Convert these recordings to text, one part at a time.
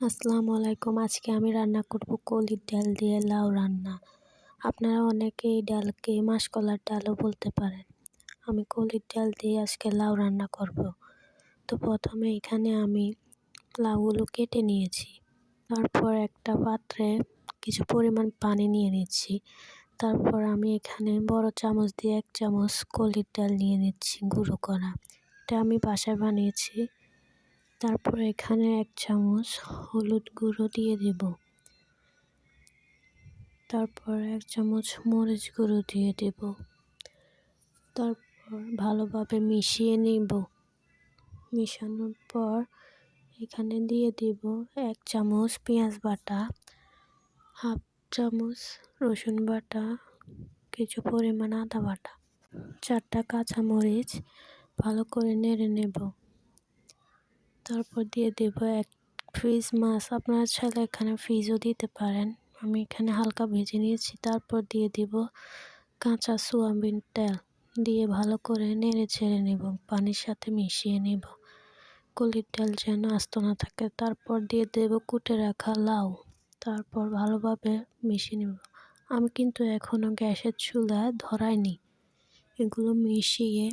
আসসালামু আলাইকুম। আজকে আমি রান্না করব কলির ডাল দিয়ে লাউ রান্না। আপনারা অনেকে এই ডালকে মাসকলার ডালও বলতে পারেন। আমি কলির ডাল দিয়ে আজকে লাউ রান্না করব। তো প্রথমে এখানে আমি লাউগুলো কেটে নিয়েছি। তারপর একটা পাত্রে কিছু পরিমাণ পানি নিয়ে নিচ্ছি। তারপর আমি এখানে বড় চামচ দিয়ে 1 চামচ কলির ডাল নিয়ে নিচ্ছি গুঁড়ো করা। এটা আমি বাসায় বানিয়েছি। তারপর এখানে 1 চামচ হলুদ গুঁড়ো দিয়ে দেব। তারপর 1 চামচ মরিচ গুঁড়ো দিয়ে দেব। তারপর ভালোভাবে মিশিয়ে নেব। মিশানোর পর এখানে দিয়ে দেব 1 চামচ পেঁয়াজ বাটা, হাফ চামচ রসুন বাটা, কিছু পরিমাণ আদা বাটা, 4টা কাঁচামরিচ ভালো করে নেড়ে নেব। তারপর দিয়ে দেব 1 পিস মাছ। আপনারা চাইলে এখানে ফ্রিজও দিতে পারেন। আমি এখানে হালকা ভেজে নিয়েছি। তারপর দিয়ে দেব কাঁচা সয়াবিন তেল দিয়ে ভালো করে নেড়ে ছেড়ে নেব, পানির সাথে মিশিয়ে নেব, কলির ডাল যেন আস্ত না থাকে। তারপর দিয়ে দেব কুটে রাখা লাউ। তারপর ভালোভাবে মিশিয়ে নেব। আমি কিন্তু এখনও গ্যাসের চুলা ধরাইনি। এগুলো মিশিয়ে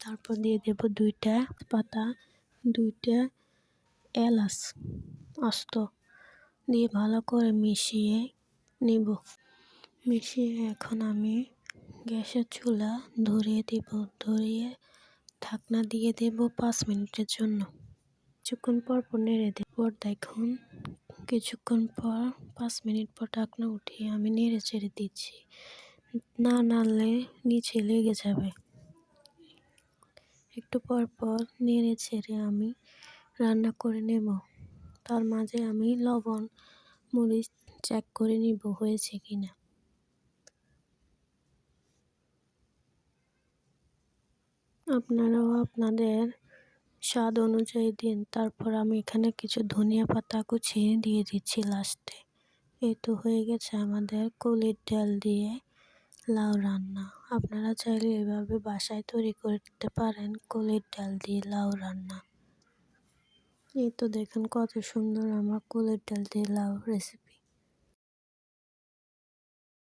তারপর দিয়ে দেব 2টা পাতা, 2টা এলাচ আস্ত দিয়ে ভালো করে মিশিয়ে নেব। মিশিয়ে এখন আমি গ্যাসের চুলা ধরিয়ে দেব। ধরিয়ে ঢাকনা দিয়ে দেব 5 মিনিটের জন্য। কিছুক্ষণ পর নেড়ে দেব। দেখুন কিছুক্ষণ পর 5 মিনিট পর ঢাকনা উঠিয়ে আমি নেড়ে চেড়ে দিচ্ছি। না নাড়লে নিচে লেগে যাবে। একটু পর পর নেড়ে ছেড়ে আমি রান্না করে নেব। তার মাঝে আমি লবণ মরিচ চেক করে নিব হয়েছে কিনা। আপনারাও আপনাদের স্বাদ অনুযায়ী দিন। তারপর আমি এখানে কিছু ধনিয়া পাতা কুচিয়ে দিয়ে দিচ্ছি লাস্টে। এই তো হয়ে গেছে আমাদের কলির ডাল দিয়ে লাউ রান্না। আপনারা চাইলে এভাবে বাসায় তৈরি করতে পারেন কলির ডাল দিয়ে লাউ রান্না। এই তো দেখুন কত সুন্দর আমার কলির ডাল দিয়ে লাউ রেসিপি।